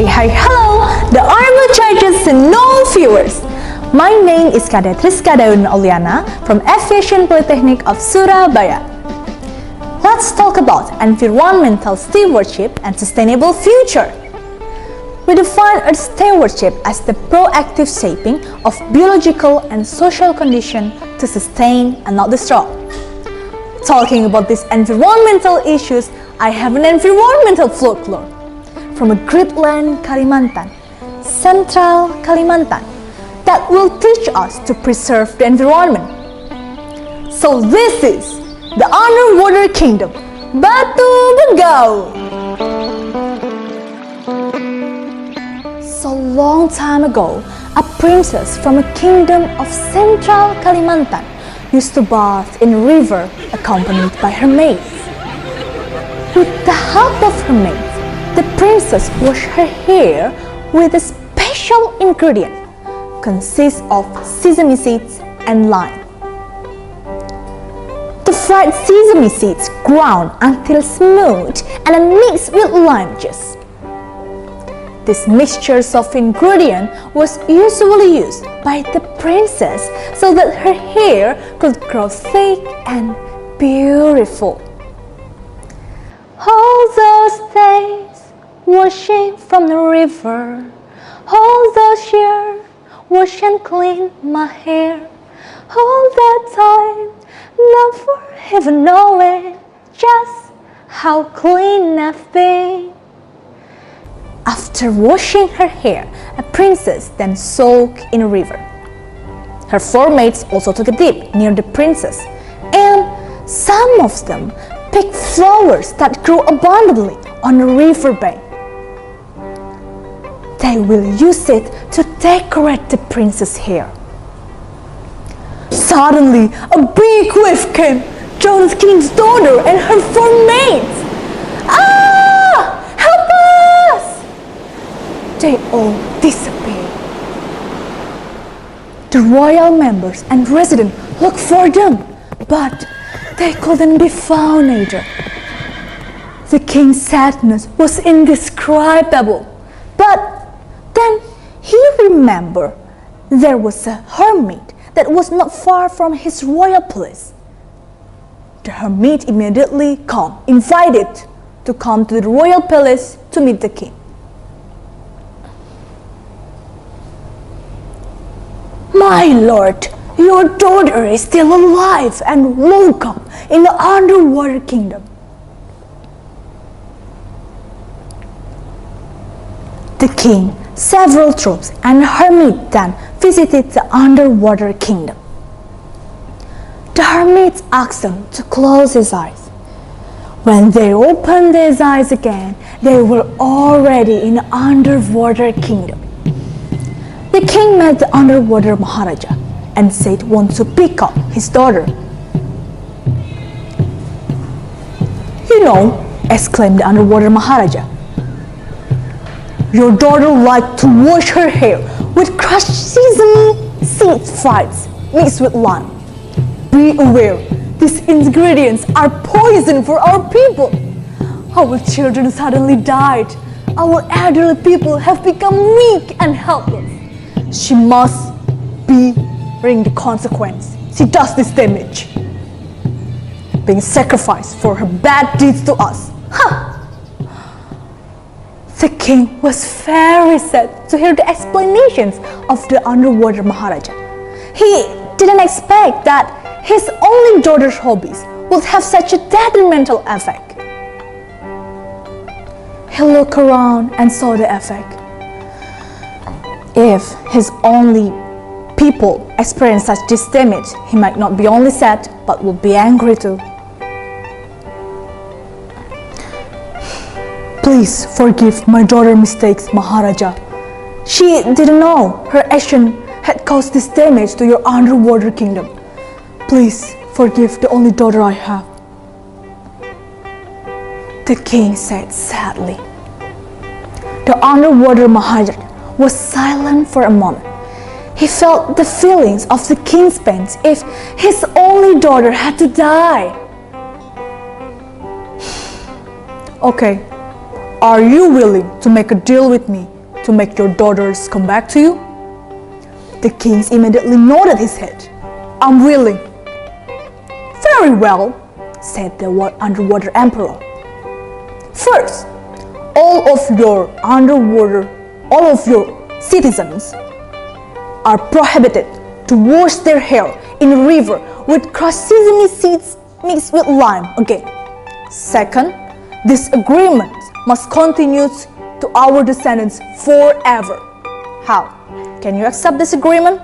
Hello, the honorable judges and all viewers. My name is Cadet Rizka from Aviation Polytechnic of Surabaya. Let's talk about environmental stewardship and sustainable future. We define Earth stewardship as the proactive shaping of biological and social conditions to sustain and not destroy. Talking about these environmental issues, I have an environmental folklore from a great land Kalimantan, Central Kalimantan, that will teach us to preserve the environment. So this is the underwater kingdom, Batu-Bagaung. So long time ago, a princess from a kingdom of Central Kalimantan used to bath in a river accompanied by her maids. With the help of her maids, the princess washed her hair with a special ingredient, consists of sesame seeds and lime. The fried sesame seeds ground until smooth and then mixed with lime juice. This mixture of ingredients was usually used by the princess so that her hair could grow thick and beautiful. All those days washing from the river, all those years wash and clean my hair, all that time never even knowing just how clean I've been. After washing her hair, a princess then soaked in a river. Her four maids also took a dip near the princess, and some of them picked flowers that grew abundantly on the riverbank. They will use it to decorate the princess' hair. Suddenly, a big wave came, drowned the king's daughter and her four maids. Ah! Help us! They all disappeared. The royal members and residents looked for them, but they couldn't be found either. The king's sadness was indescribable, but then he remembered there was a hermit that was not far from his royal palace. The hermit immediately invited to come to the royal palace to meet the king. My lord, your daughter is still alive and welcome in the underwater kingdom. The king, several troops, and hermit then visited the underwater kingdom. The hermit asked them to close his eyes. When they opened his eyes again, they were already in the underwater kingdom. The king met the underwater Maharaja and said he wants to pick up his daughter. You know, exclaimed the underwater Maharaja, your daughter liked to wash her hair with crushed sesame seed fibers mixed with lime. Be aware, these ingredients are poison for our people. Our children suddenly died. Our elderly people have become weak and helpless. She must be bearing the consequence. She does this damage, being sacrificed for her bad deeds to us. Huh! The king was very sad to hear the explanations of the underwater Maharaja. He didn't expect that his only daughter's hobbies would have such a detrimental effect. He looked around and saw the effect. If his only people experience such this damage, he might not be only sad, but would be angry too. Please forgive my daughter's mistakes, Maharaja. She didn't know her action had caused this damage to your underwater kingdom. Please forgive the only daughter I have. The king said sadly. The underwater Maharaja was silent for a moment. He felt the feelings of the king's pain if his only daughter had to die. Okay, Are you willing to make a deal with me to make your daughters come back to you? The king immediately nodded his head. I'm willing. Very well, said the underwater emperor. First, all of your citizens are prohibited to wash their hair in a river with crushed sesame seeds mixed with lime again. Second, this agreement must continue to our descendants forever. How? Can you accept this agreement?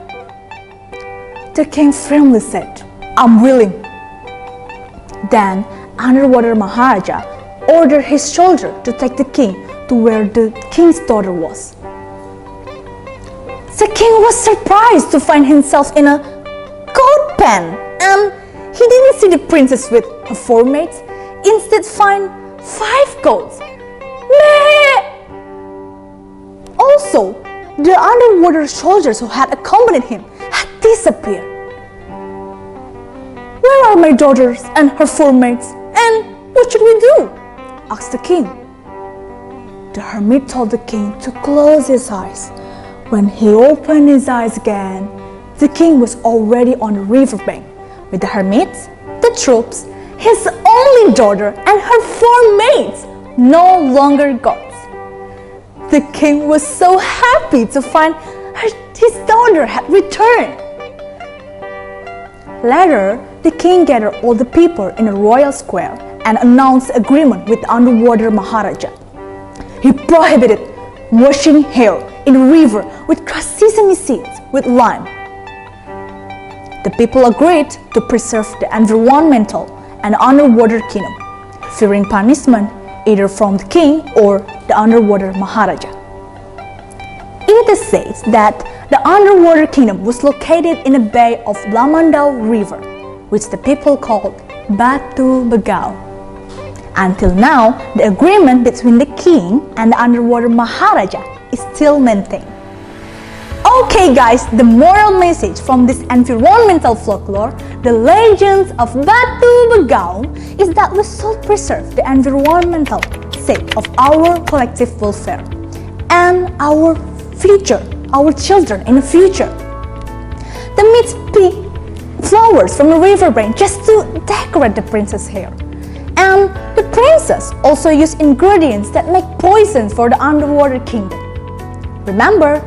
The king firmly said, I'm willing. Then underwater Maharaja ordered his soldier to take the king to where the king's daughter was. The king was surprised to find himself in a goat pen, and he didn't see the princess with her 4 mates. Instead, find 5 goats. Also, the underwater soldiers who had accompanied him had disappeared. Where are my daughters and her 4 mates? And what should we do? Asked the king. The hermit told the king to close his eyes. When he opened his eyes again, the king was already on the riverbank with the hermits, the troops, his only daughter, and her 4 mates, no longer goats. The king was so happy to find his daughter had returned. Later, the king gathered all the people in a royal square and announced the agreement with the underwater Maharaja. He prohibited washing hair in a river with crushed sesame seeds with lime. The people agreed to preserve the environmental and underwater kingdom, fearing punishment either from the king or the underwater Maharaja. It is said that the underwater kingdom was located in the bay of Lamandau River, which the people called BATUBAGAUNG. Until now, the agreement between the king and the underwater Maharaja is still maintained. Okay guys, the moral message from this environmental folklore, the legends of BATUBAGAUNG, is that we should preserve the environmental sake of our collective welfare and our future, our children in the future. The myths pick flowers from the riverbank just to decorate the princess' hair. And the princess also used ingredients that make poisons for the underwater kingdom. Remember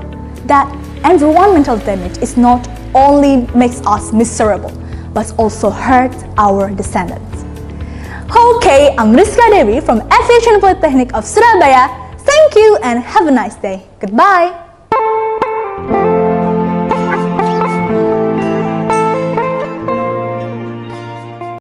that environmental damage is not only makes us miserable, but also hurts our descendants. Okay, I'm Rizka Dewi from Aviation Polytechnic of Surabaya. Thank you and have a nice day. Goodbye.